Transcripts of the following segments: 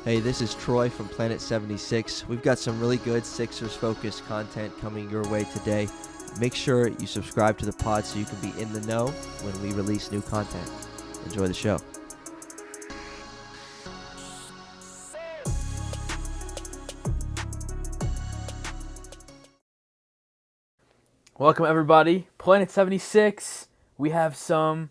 Hey, this is Troy from Planet 76. We've got some really good Sixers-focused content coming your way today. Make sure you subscribe to the pod so you can be in the know when we release new content. Enjoy the show. Welcome, everybody. Planet 76. We have some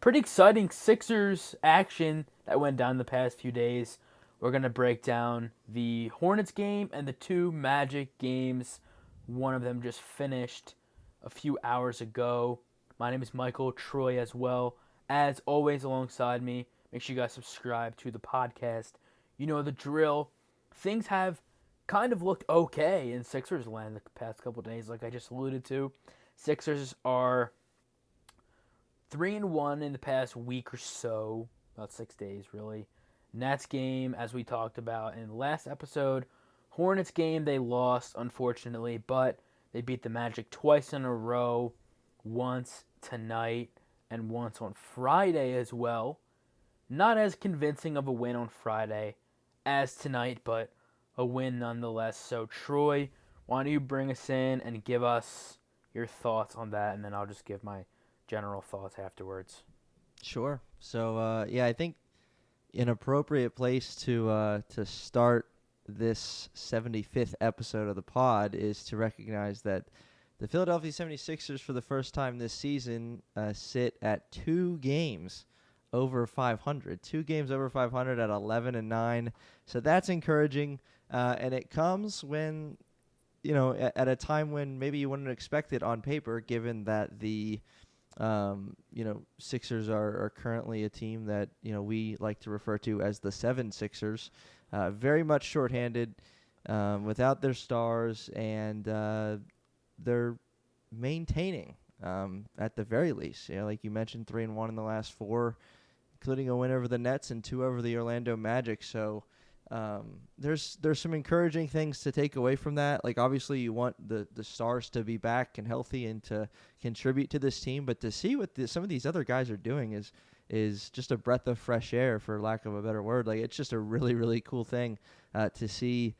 pretty exciting Sixers action that went down the past few days. We're going to break down the Hornets game and the two Magic games. One of them just finished a few hours ago. My name is Michael, Troy as well. As always, alongside me, make sure you guys subscribe to the podcast. You know the drill. Things have kind of looked okay in Sixers land the past couple days, like I just alluded to. Sixers are 3-1 in the past week or so, about 6 days really. Nets game, as we talked about in the last episode. Hornets game, they lost, unfortunately, but they beat the Magic twice in a row, once tonight and once on Friday as well. Not as convincing of a win on Friday as tonight, but a win nonetheless. So, Troy, why don't you bring us in and give us your thoughts on that, and then I'll just give my general thoughts afterwards. Sure. So, I think an appropriate place to start this 75th episode of the pod is to recognize that the Philadelphia 76ers, for the first time this season, sit at 2 games over 500. 2 games over 500 at 11-9. So that's encouraging, and it comes when, at a time when maybe you wouldn't expect it on paper, given that the Sixers are currently a team that, we like to refer to as the 76ers, very much shorthanded, without their stars, and they're maintaining, at the very least. Like you mentioned, 3-1 in the last 4, including a win over the Nets and 2 over the Orlando Magic. So there's some encouraging things to take away from that. Like, obviously, you want the stars to be back and healthy and to contribute to this team, but to see what some of these other guys are doing is just a breath of fresh air, for lack of a better word. Like, it's just a really, really cool thing to see.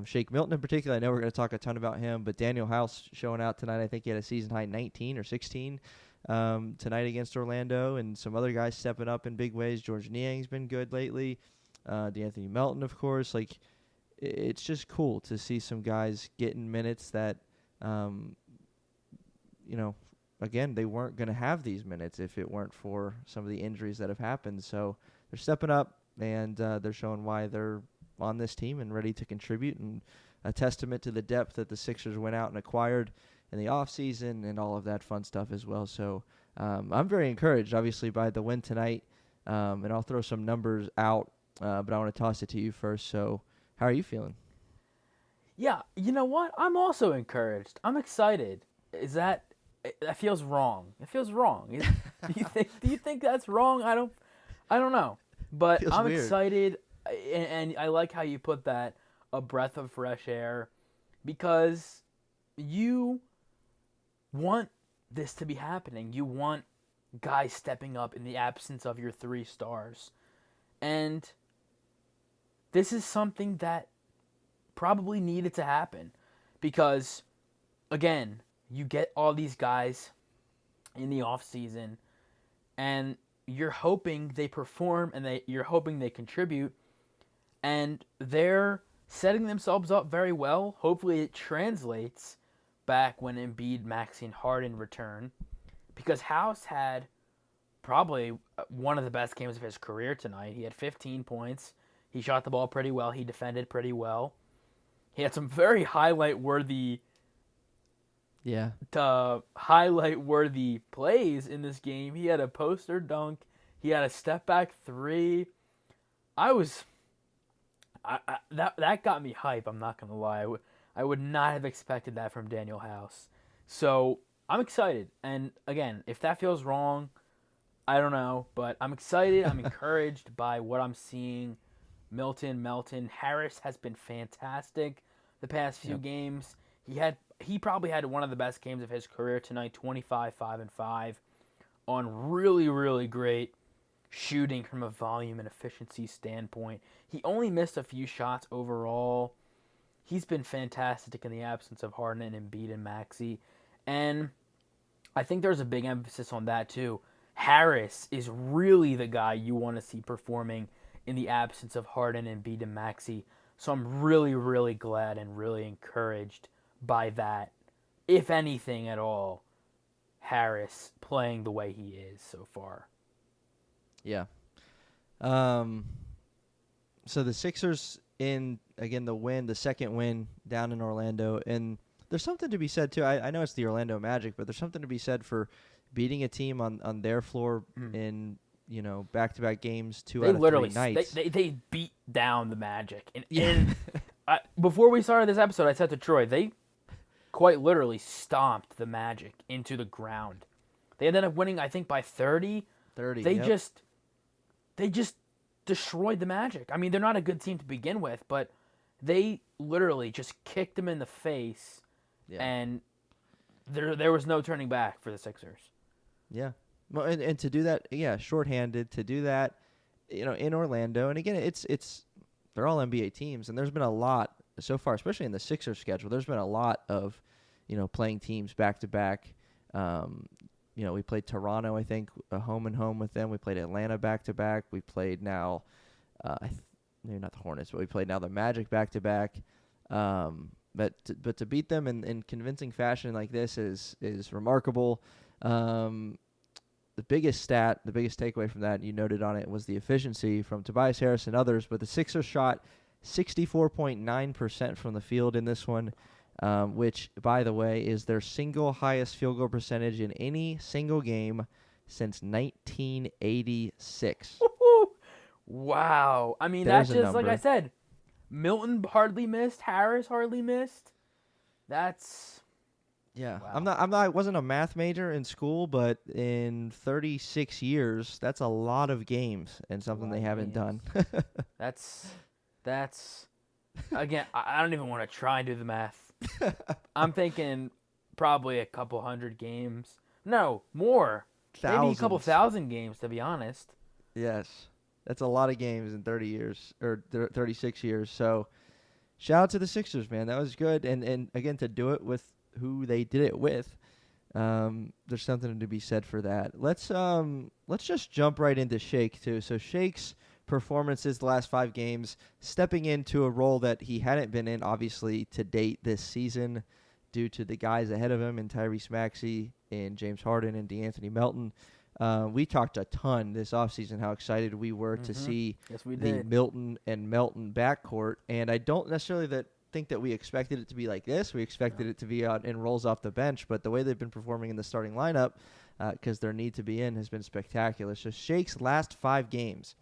Shake Milton in particular, I know we're going to talk a ton about him, but Daniel House showing out tonight. I think he had a season-high 19 or 16 tonight against Orlando, and some other guys stepping up in big ways. George Niang's been good lately. D'Anthony Milton, of course. Like, it's just cool to see some guys getting minutes that, again, they weren't going to have these minutes if it weren't for some of the injuries that have happened. So they're stepping up, and they're showing why they're on this team and ready to contribute, and a testament to the depth that the Sixers went out and acquired in the offseason and all of that fun stuff as well. So I'm very encouraged, obviously, by the win tonight, and I'll throw some numbers out. But I want to toss it to you first. So, how are you feeling? Yeah, you know what? I'm also encouraged. I'm excited. That feels wrong. It feels wrong. Do you think that's wrong? I don't know. But Feels I'm weird. excited, and I like how you put that, a breath of fresh air, because you want this to be happening. You want guys stepping up in the absence of your 3 stars. And this is something that probably needed to happen because, again, you get all these guys in the offseason and you're hoping they perform and you're hoping they contribute, and they're setting themselves up very well. Hopefully it translates back when Embiid, Maxey, and Harden return, because House had probably one of the best games of his career tonight. He had 15 points. He shot the ball pretty well. He defended pretty well. He had some very highlight-worthy plays in this game. He had a poster dunk. He had a step-back 3. That got me hype, I'm not going to lie. I would not have expected that from Daniel House. So I'm excited. And, again, if that feels wrong, I don't know, but I'm excited. I'm encouraged by what I'm seeing. Milton, Harris has been fantastic the past few games. He probably had one of the best games of his career tonight, 25, 5-5, on really, really great shooting from a volume and efficiency standpoint. He only missed a few shots overall. He's been fantastic in the absence of Harden and Embiid and Maxey. And I think there's a big emphasis on that too. Harris is really the guy you want to see performing in the absence of Harden, Embiid, and Maxey. So I'm really, really glad and really encouraged by that. If anything at all, Harris playing the way he is so far. Yeah. So the Sixers the second win down in Orlando, and there's something to be said too. I know it's the Orlando Magic, but there's something to be said for beating a team on their floor in back-to-back games, They out of literally 3 nights. they beat down the Magic. And before we started this episode, I said to Troy, they quite literally stomped the Magic into the ground. They ended up winning, I think, by 30. 30. They Yep. just destroyed the Magic. I mean, they're not a good team to begin with, but they literally just kicked them in the face, and there was no turning back for the Sixers. Yeah. Well, and to do that, shorthanded, to do that, in Orlando, and again, it's they're all NBA teams, and there's been a lot so far, especially in the Sixers schedule. There's been a lot of, playing teams back to back. We played Toronto, I think, home and home with them. We played Atlanta back to back. We played now, maybe not the Hornets, but we played now the Magic back to back. But to beat them in convincing fashion like this is remarkable. The biggest takeaway from that, and you noted on it, was the efficiency from Tobias Harris and others. But the Sixers shot 64.9% from the field in this one, which, by the way, is their single highest field goal percentage in any single game since 1986. Wow. I mean, There's that's a just, like number. I said, Milton hardly missed, Harris hardly missed. That's... Yeah, Wow. I wasn't a math major in school, but in 36 years, that's a lot of games and something they haven't done. That's again, I don't even want to try and do the math. I'm thinking probably a couple hundred games. No, more. Maybe a couple thousand games, to be honest. Yes, that's a lot of games in 30 years or 36 years. So, shout out to the Sixers, man. That was good, and again, to do it with who they did it with, there's something to be said for that. Let's just jump right into Shake too. So Shake's performances the last 5 games, stepping into a role that he hadn't been in, obviously, to date this season, due to the guys ahead of him in Tyrese Maxey and James Harden and DeAnthony Melton. We talked a ton this offseason how excited we were to see the Milton and Melton backcourt, and I don't necessarily think that we expected it to be like this. We expected it to be out in roles off the bench, but the way they've been performing in the starting lineup, because their need to be in, has been spectacular. So Shake's last 5 games,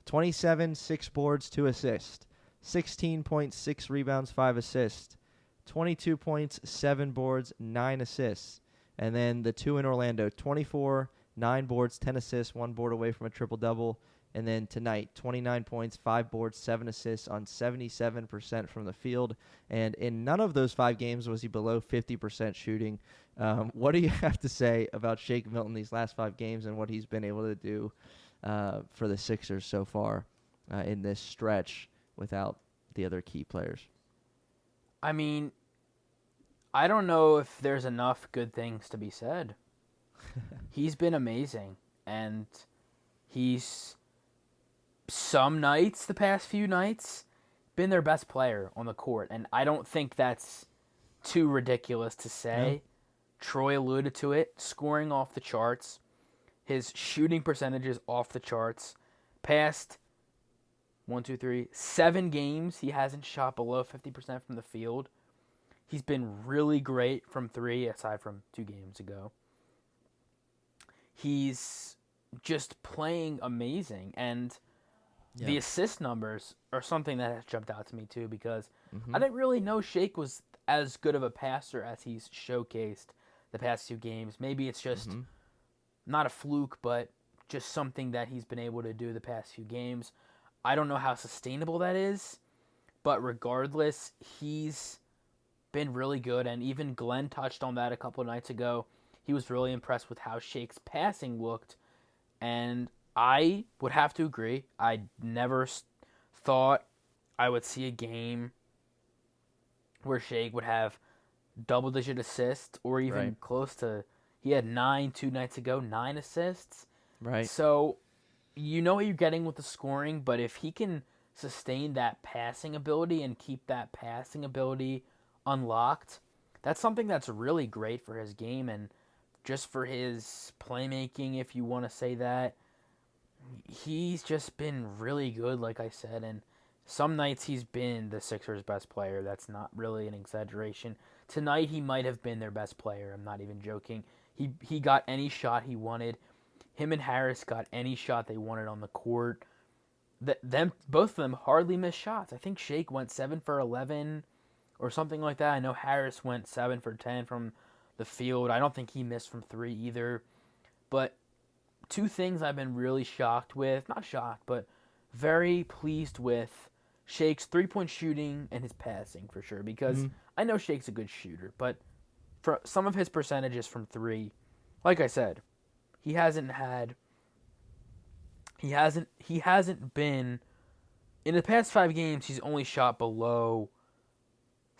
27, 6 boards, 2 assists, 16.6 rebounds, 5 assists, 22 points, 7 boards, 9 assists. And then the 2 in Orlando, 24, 9 boards, 10 assists, 1 board away from a triple-double. And then tonight, 29 points, 5 boards, 7 assists on 77% from the field. And in none of those 5 games was he below 50% shooting. What do you have to say about Shake Milton these last 5 games and what he's been able to do for the Sixers so far in this stretch without the other key players? I mean, I don't know if there's enough good things to be said. He's been amazing, and he's... some nights, the past few nights, been their best player on the court. And I don't think that's too ridiculous to say. No. Troy alluded to it, scoring off the charts. His shooting percentages off the charts. Past 7 games, he hasn't shot below 50% from the field. He's been really great from 3, aside from 2 games ago. He's just playing amazing, and... the assist numbers are something that has jumped out to me, too, because I didn't really know Shake was as good of a passer as he's showcased the past 2 games. Maybe it's just not a fluke, but just something that he's been able to do the past few games. I don't know how sustainable that is, but regardless, he's been really good, and even Glenn touched on that a couple of nights ago. He was really impressed with how Shake's passing looked, and I would have to agree. I never thought I would see a game where Shake would have double-digit assists or Right. even close to. He had 9 2 nights ago, 9 assists. Right. So you know what you're getting with the scoring, but if he can sustain that passing ability and keep that passing ability unlocked, that's something that's really great for his game and just for his playmaking, if you want to say that. He's just been really good, like I said, and some nights he's been the Sixers' best player. That's not really an exaggeration. Tonight he might have been their best player. I'm not even joking. He got any shot he wanted. Him and Harris got any shot they wanted on the court. Both of them hardly missed shots. I think Shake went 7 for 11 or something like that. I know Harris went 7 for 10 from the field. I don't think he missed from three either. But two things I've been really shocked with, not shocked, but very pleased with Shake's 3-point shooting and his passing for sure. Because Mm-hmm. I know Shake's a good shooter, but for some of his percentages from three, like I said, he hasn't had he hasn't been in the past 5 games. He's only shot below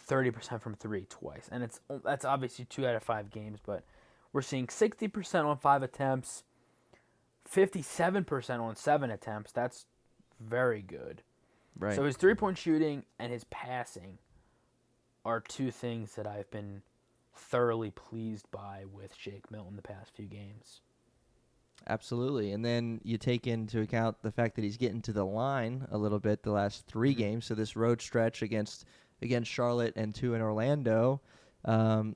30% from three twice, and that's obviously 2 out of 5 games. But we're seeing 60% on 5 attempts, 57% on 7 attempts. That's very good. Right. So his 3-point shooting and his passing are two things that I've been thoroughly pleased by with Shake Milton the past few games. Absolutely. And then you take into account the fact that he's getting to the line a little bit the last 3 games. So this road stretch against Charlotte and 2 in Orlando,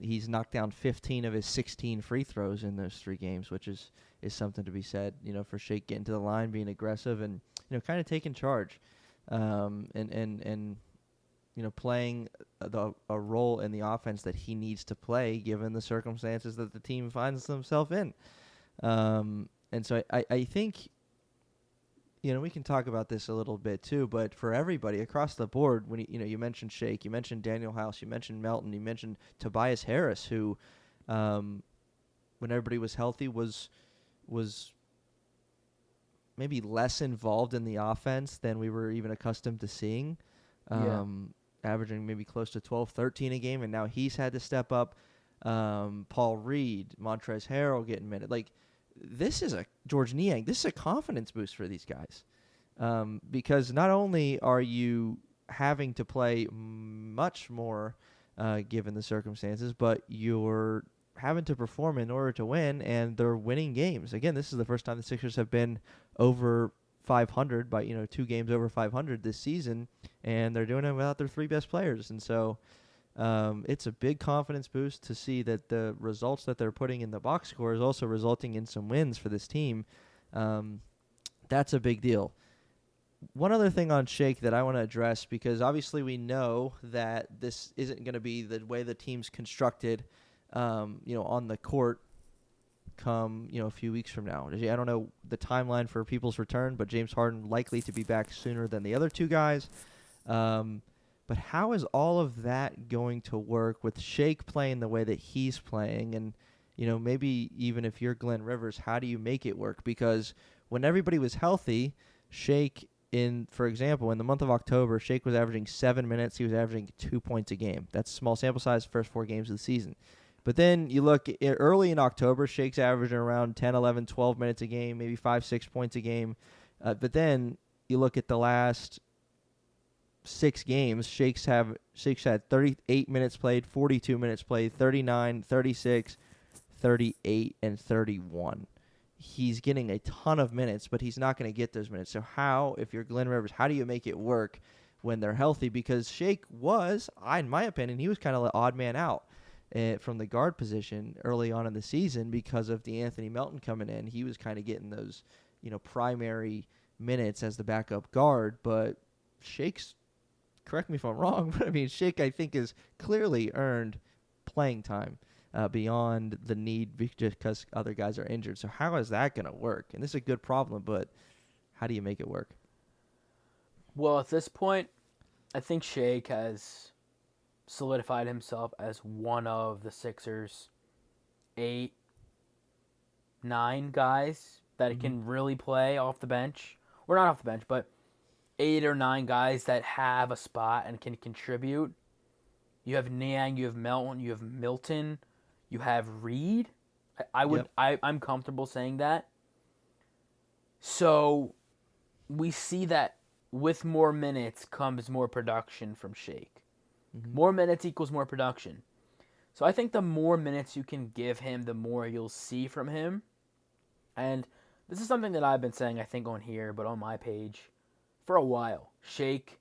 he's knocked down 15 of his 16 free throws in those 3 games, which is something to be said, for Shake getting to the line, being aggressive, and, kind of taking charge, and playing a role in the offense that he needs to play given the circumstances that the team finds themselves in. And so I think, we can talk about this a little bit too, but for everybody across the board, when you mentioned Shake, you mentioned Daniel House, you mentioned Melton, you mentioned Tobias Harris, who, when everybody was healthy, was maybe less involved in the offense than we were even accustomed to seeing, averaging maybe close to 12, 13 a game, and now he's had to step up. Paul Reed, Montrezl Harrell getting minutes. Like, this is George Niang. This is a confidence boost for these guys, because not only are you having to play much more given the circumstances, but you're having to perform in order to win, and they're winning games. Again, this is the first time the Sixers have been over 500 by 2 games over 500 this season, and they're doing it without their 3 best players, and so. It's a big confidence boost to see that the results that they're putting in the box score is also resulting in some wins for this team. That's a big deal. One other thing on Shake that I want to address, because obviously we know that this isn't going to be the way the team's constructed, on the court come, a few weeks from now. I don't know the timeline for people's return, but James Harden likely to be back sooner than the other 2 guys. But how is all of that going to work with Shake playing the way that he's playing? And, maybe even if you're Glenn Rivers, how do you make it work? Because when everybody was healthy, Shake, for example, in the month of October, Shake was averaging 7 minutes. He was averaging 2 points a game. That's small sample size, first 4 games of the season. But then you look early in October, Shake's averaging around 10, 11, 12 minutes a game, maybe 5, 6 points a game. But then you look at the last 6 games, Shakes had 38 minutes played, 42 minutes played, 39, 36, 38, and 31. He's getting a ton of minutes, but he's not going to get those minutes. So how, if you're Glenn Rivers, how do you make it work when they're healthy? Because Shake was, in my opinion, he was kind of the odd man out from the guard position early on in the season because of Anthony Melton coming in. He was kind of getting those, primary minutes as the backup guard, but Shake's, correct me if I'm wrong, but I mean, Shake, I think, has clearly earned playing time beyond the need just because other guys are injured. So how is that going to work? And this is a good problem, but how do you make it work? Well, at this point, I think Shake has solidified himself as one of the Sixers' 8, 9 guys that can really play off the bench. Or not off the bench, but 8 or 9 guys that have a spot and can contribute. You have Niang, you have Melton, you have Milton, you have Reed. Yep. I'm comfortable saying that. So we see that with more minutes comes more production from Shake. More minutes equals more production. So I think the more minutes you can give him, the more you'll see from him. And this is something that I've been saying, I think, on here, but on my page for a while. Shake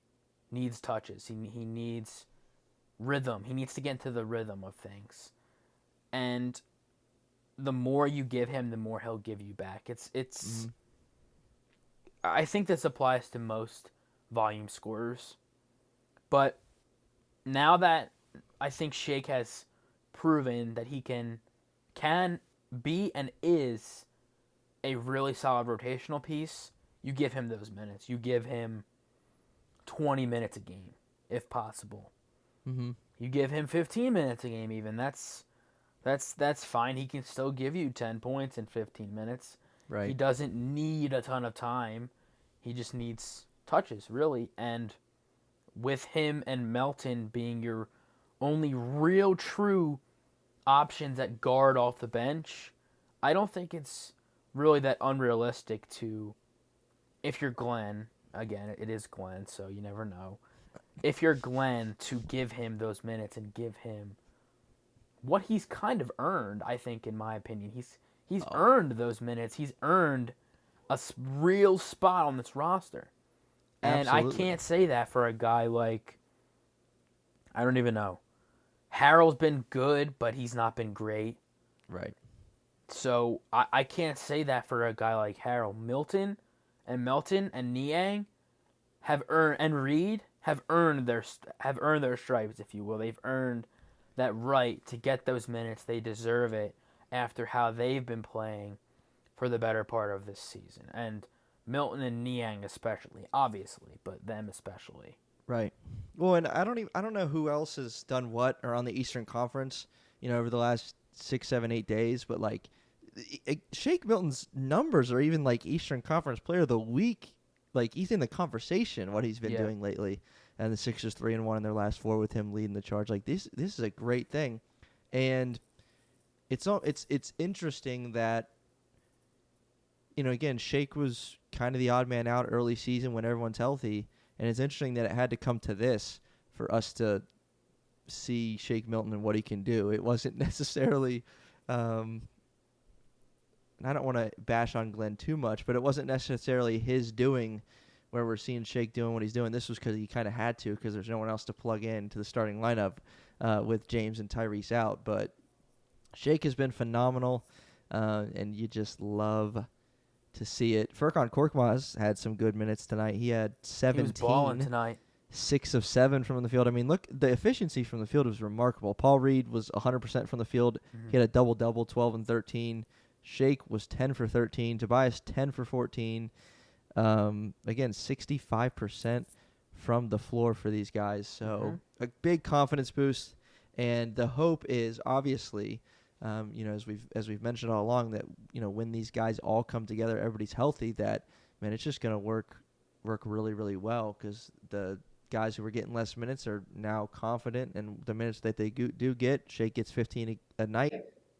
needs touches. He needs rhythm. He needs to get into the rhythm of things. And the more you give him, the more he'll give you back. It's I think this applies to most volume scorers. But now that I think Shake has proven that he can be and is a really solid rotational piece, you give him those minutes. You give him 20 minutes a game, if possible. You give him 15 minutes a game even. That's fine. He can still give you 10 points in 15 minutes. Right. He doesn't need a ton of time. He just needs touches, really. And with him and Melton being your only real true options at guard off the bench, I don't think it's really that unrealistic to, if you're Glenn, again, it is Glenn, so you never know. If you're Glenn, to give him those minutes and give him what he's kind of earned, I think, in my opinion. He's earned those minutes. He's earned a real spot on this roster. And Absolutely. I can't say that for a guy like, I don't even know. Harrell's been good, but he's not been great. Right. So I can't say that for a guy like Harrell. Milton and Niang have earned, and Reed have earned their stripes, if you will. They've earned that right to get those minutes. They deserve it after how they've been playing for the better part of this season. And Milton and Niang especially, obviously, but them especially. Right. Well, and I don't know who else has done what or on the Eastern Conference, over the last 6, 7, 8 days, but like Shake Milton's numbers are even like Eastern Conference Player of the Week. Like he's in the conversation what he's been doing lately. And the Sixers 3-1 in their last 4 with him leading the charge. Like this is a great thing. And it's interesting that again, Shake was kind of the odd man out early season when everyone's healthy, and it's interesting that it had to come to this for us to see Shake Milton and what he can do. It wasn't necessarily and I don't want to bash on Glenn too much, but it wasn't necessarily his doing where we're seeing Shake doing what he's doing. This was because he kind of had to, because there's no one else to plug in to the starting lineup with James and Tyrese out. But Shake has been phenomenal, and you just love to see it. Furkan Korkmaz had some good minutes tonight. He had 17. He was balling tonight. 6 of 7 from the field. I mean, look, the efficiency from the field was remarkable. Paul Reed was 100% from the field. He had a double-double, 12 and 13. Shake was 10 for 13. Tobias 10 for 14. Again, 65% from the floor for these guys. So a big confidence boost. And the hope is obviously, as we've mentioned all along, that when these guys all come together, everybody's healthy. That it's just going to work really, really well, because the guys who were getting less minutes are now confident, and the minutes that they do get, Shake gets 15 a night.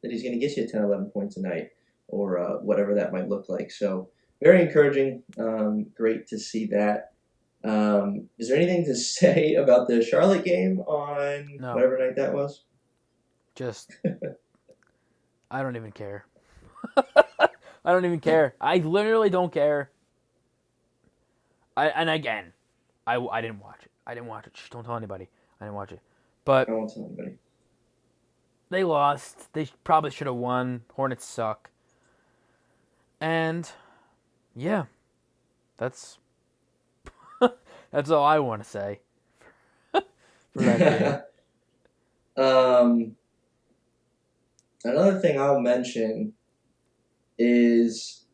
That he's going to get you 10, 11 points a night, or whatever that might look like. So very encouraging. Great to see that. Is there anything to say about the Charlotte game on whatever night that was? Just, I don't even care. I don't even care. I literally don't care. I didn't watch it. Shh, don't tell anybody. I didn't watch it. But I won't tell anybody. They lost. They probably should have won. Hornets suck. And yeah, that's that's all I want to say for that game. Another thing I'll mention is,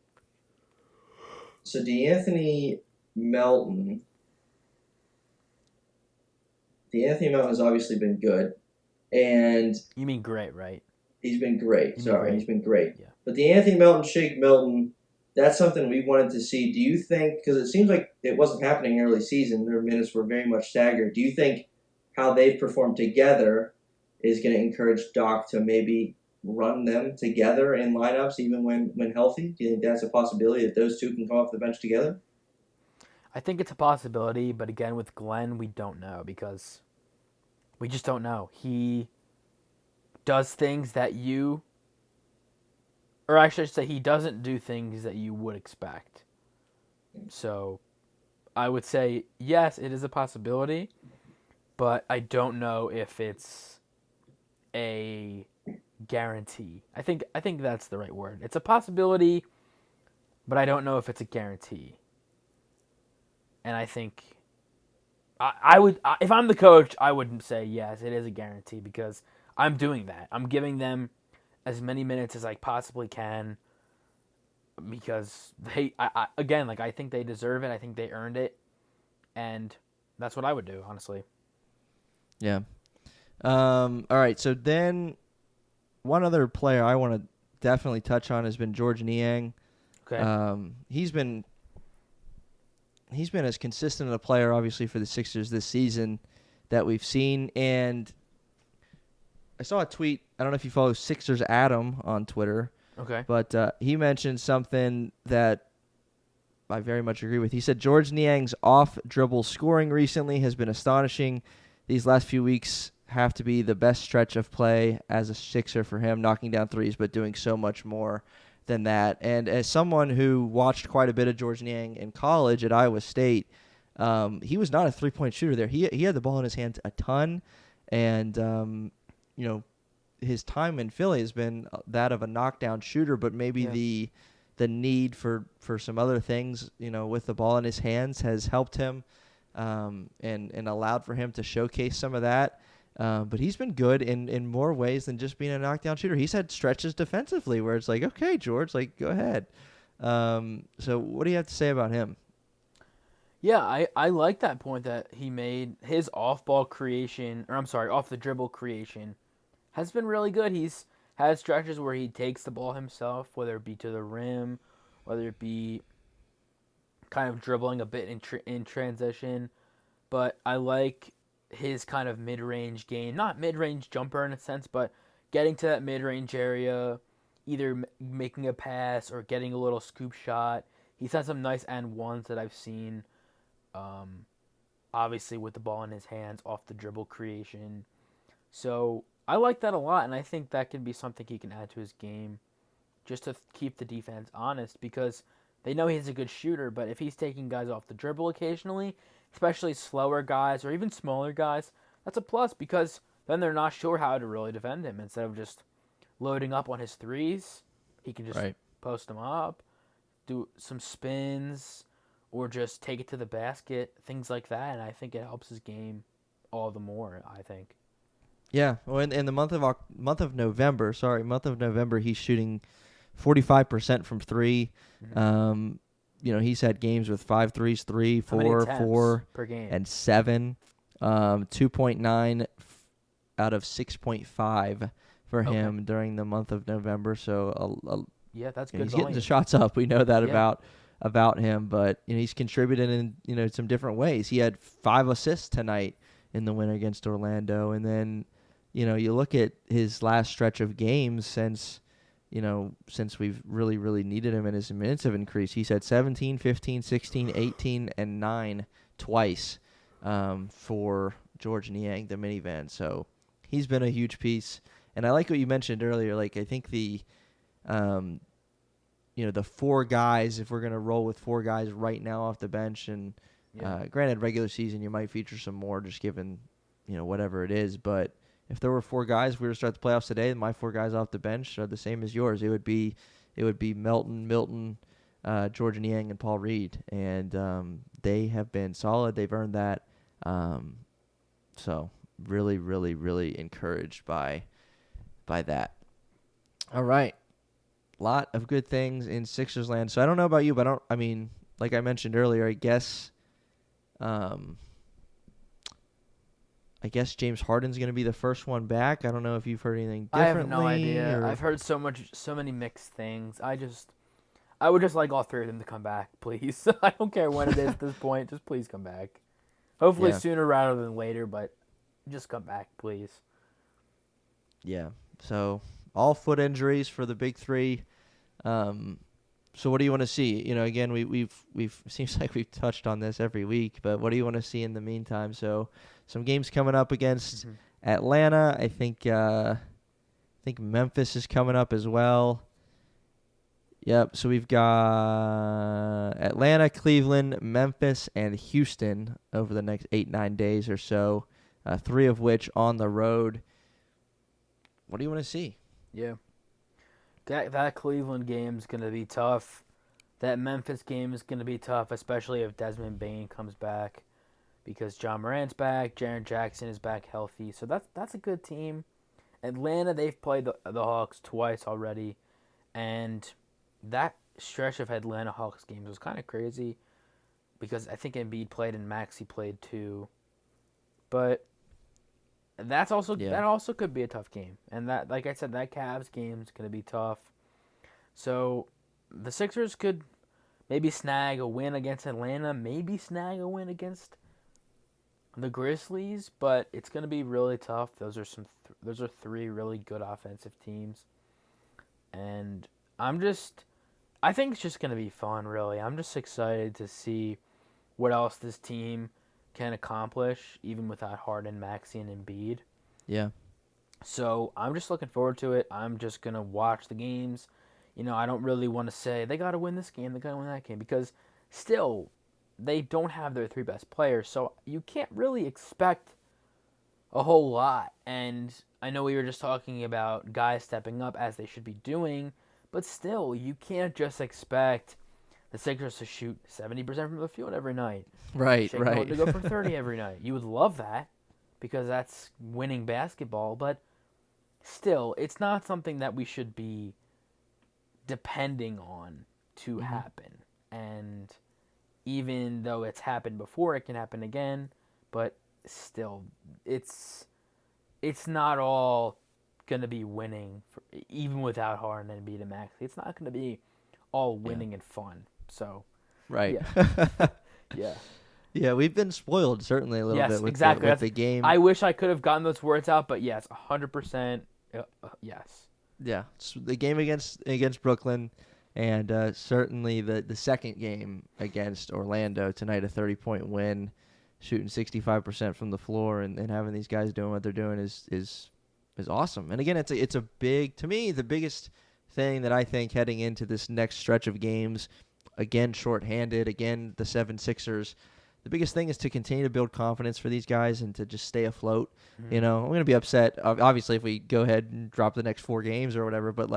so DeAnthony Melton has obviously been good. And you mean great, right? He's been great. He's been great. Yeah. But DeAnthony Melton, Shake Milton, that's something we wanted to see. Do you think, because it seems like it wasn't happening early season, their minutes were very much staggered. Do you think how they've performed together is going to encourage Doc to maybe run them together in lineups even when healthy? Do you think that's a possibility that those two can come off the bench together? I think it's a possibility, but again, with Glenn, we don't know because we just don't know. He does things that you, or I should say, he doesn't do things that you would expect. So I would say, yes, it is a possibility, but I don't know if it's a guarantee. I think that's the right word. It's a possibility, but I don't know if it's a guarantee. And I think I would, if I'm the coach, I would say yes, it is a guarantee because I'm doing that. I'm giving them as many minutes as I possibly can because again, like I think they deserve it. I think they earned it, and that's what I would do, honestly. Yeah. All right. So then, one other player I want to definitely touch on has been George Niang. Okay. He's been as consistent a player, obviously, for the Sixers this season that we've seen. And I saw a tweet. I don't know if you follow Sixers Adam on Twitter. Okay. But he mentioned something that I very much agree with. He said George Niang's off-dribble scoring recently has been astonishing. These last few weeks have to be the best stretch of play as a Sixer for him, knocking down threes, but doing so much more than that. And as someone who watched quite a bit of George Niang in college at Iowa State, he was not a three-point shooter there. He had the ball in his hands a ton, and his time in Philly has been that of a knockdown shooter, but maybe the need for some other things, with the ball in his hands has helped him and allowed for him to showcase some of that. But he's been good in more ways than just being a knockdown shooter. He's had stretches defensively where it's like, okay, George, like, go ahead. So what do you have to say about him? Yeah, I like that point that he made. His off the dribble creation has been really good. He's had stretches where he takes the ball himself, whether it be to the rim, whether it be kind of dribbling a bit in transition. But I like his kind of mid-range game, not mid-range jumper in a sense, but getting to that mid-range area, either making a pass or getting a little scoop shot. He's had some nice and ones that I've seen. Obviously with the ball in his hands, off the dribble creation. So I like that a lot, and I think that can be something he can add to his game just to keep the defense honest because they know he's a good shooter, but if he's taking guys off the dribble occasionally, especially slower guys or even smaller guys, that's a plus because then they're not sure how to really defend him. Instead of just loading up on his threes, he can just post them up, do some spins, or just take it to the basket, things like that, and I think it helps his game all the more, I think. Yeah, well, in the month of November, he's shooting 45% from three. Mm-hmm. He's had games with 5 threes, 3, 4, 4, per game? and 7. 2.9 out of 6.5 for him during the month of November. So that's good. He's getting the shots up. We know that about him, but he's contributed in some different ways. He had 5 assists tonight in the win against Orlando, and then you look at his last stretch of games since we've really, really needed him and his minutes have increased. He's had 17, 15, 16, 18, and 9 twice for George Niang, the minivan. So he's been a huge piece. And I like what you mentioned earlier. Like, I think the 4 guys, if we're going to roll with 4 guys right now off the bench, and granted, regular season, you might feature some more just given, whatever it is. But if there were 4 guys, if we were to start the playoffs today, and my 4 guys off the bench are the same as yours. It would be Milton, George Niang, and Paul Reed. And they have been solid. They've earned that. So really, really, really encouraged by that. All right. Lot of good things in Sixers land. So I don't know about you, but like I mentioned earlier, I guess James Harden's going to be the first one back. I don't know if you've heard anything differently. I have no idea. I've heard so many mixed things. I I would just like all three of them to come back, please. I don't care when it is at this point. Just please come back. Hopefully Yeah. sooner rather than later, but just come back, please. Yeah. So all foot injuries for the big three. So what do you want to see? Again, we've seems like we've touched on this every week, but what do you want to see in the meantime? So some games coming up against Atlanta. I think Memphis is coming up as well. Yep. So we've got Atlanta, Cleveland, Memphis, and Houston over the next 8-9 days or so. 3 of which on the road. What do you want to see? Yeah. That Cleveland game is going to be tough. That Memphis game is going to be tough, especially if Desmond Bane comes back, because John Morant's back, Jaren Jackson is back healthy. So that's a good team. Atlanta, they've played the Hawks twice already, and that stretch of Atlanta Hawks games was kind of crazy because I think Embiid played and Maxey played too. But that also could be a tough game. And that, like I said, that Cavs game is going to be tough. So the Sixers could maybe snag a win against Atlanta, maybe snag a win against the Grizzlies, but it's going to be really tough. Those are 3 really good offensive teams. And I think it's just going to be fun, really. I'm just excited to see what else this team can accomplish, even without Harden, Maxey, and Embiid. Yeah. So I'm just looking forward to it. I'm just going to watch the games. I don't really want to say they got to win this game, they got to win that game, because still, they don't have their 3 best players. So you can't really expect a whole lot. And I know we were just talking about guys stepping up as they should be doing, but still, you can't just expect the Sixers to shoot 70% from the field every night. Right. To go for 30 every night. You would love that because that's winning basketball, but still, it's not something that we should be depending on to happen. And even though it's happened before, it can happen again, but still, it's not all going to be winning, even without Harden and Embiid and Maxey. It's not going to be all winning and fun. So, right. Yeah. Yeah, we've been spoiled certainly a little bit with, exactly. with the game. I wish I could have gotten those words out, but yes, 100%. Yes. Yeah, the game against Brooklyn, and certainly the second game against Orlando tonight, a 30-point win, shooting 65% from the floor, and having these guys doing what they're doing is awesome. And again, it's a big, to me, the biggest thing that I think heading into this next stretch of games, again shorthanded, again the 76ers. The biggest thing is to continue to build confidence for these guys and to just stay afloat. I'm going to be upset, obviously, if we go ahead and drop the next 4 games or whatever, but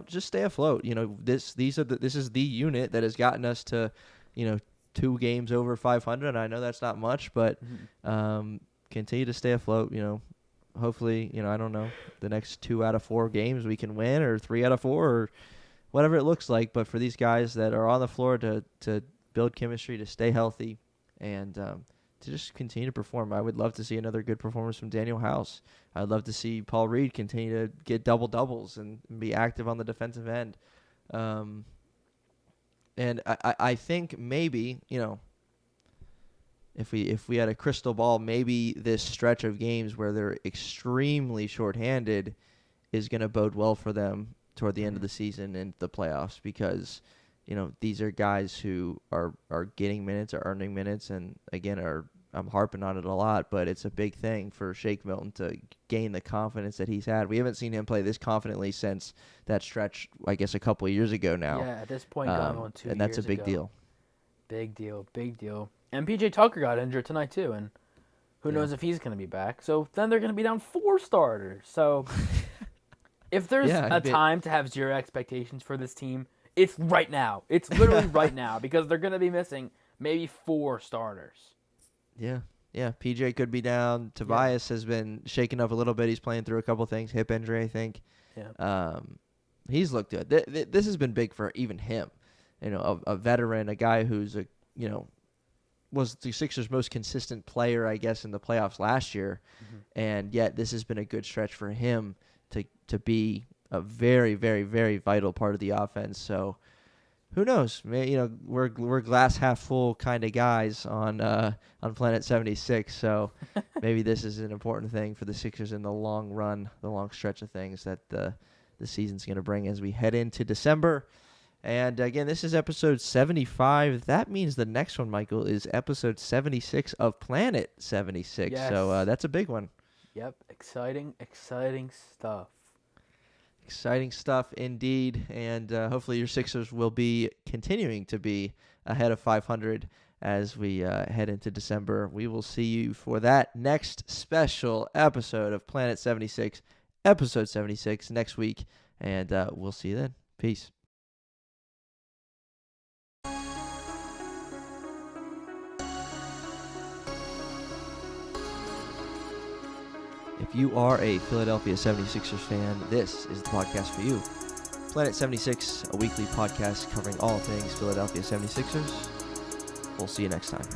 just stay afloat. This is the unit that has gotten us to, 2 games over 500. I know that's not much, but continue to stay afloat. Hopefully, I don't know, the next 2 out of 4 games we can win, or 3 out of 4, or whatever it looks like. But for these guys that are on the floor to build chemistry, to stay healthy, and to just continue to perform. I would love to see another good performance from Daniel House. I'd love to see Paul Reed continue to get double-doubles and be active on the defensive end. And I think maybe, if we had a crystal ball, maybe this stretch of games where they're extremely shorthanded is going to bode well for them toward the end of the season and the playoffs, because these are guys who are getting minutes, are earning minutes, and again, I'm harping on it a lot, but it's a big thing for Shake Milton to gain the confidence that he's had. We haven't seen him play this confidently since that stretch, I guess, a couple of years ago now. Yeah, at this point, going on 2 years and that's a big ago. deal. Big deal. And PJ Tucker got injured tonight too, and who knows if he's going to be back. So then they're going to be down 4 starters. So if there's a time to have 0 expectations for this team, it's right now. It's literally right now, because they're going to be missing maybe 4 starters. Yeah. PJ could be down. Tobias has been shaken up a little bit. He's playing through a couple things, hip injury, I think. Yeah. He's looked good. This has been big for even him. A veteran, a guy who's was the Sixers' most consistent player, I guess, in the playoffs last year, and yet this has been a good stretch for him to be a very, very, very vital part of the offense. So, who knows? We're glass half full kind of guys on Planet 76. So maybe this is an important thing for the Sixers in the long run, the long stretch of things that the season's going to bring as we head into December. And again, this is episode 75. That means the next one, Michael, is episode 76 of Planet 76. Yes. So that's a big one. Yep, exciting stuff. Exciting stuff indeed. And hopefully your Sixers will be continuing to be ahead of 500 as we head into December. We will see you for that next special episode of Planet 76, episode 76, next week. And we'll see you then. Peace. If you are a Philadelphia 76ers fan, this is the podcast for you. Planet 76, a weekly podcast covering all things Philadelphia 76ers. We'll see you next time.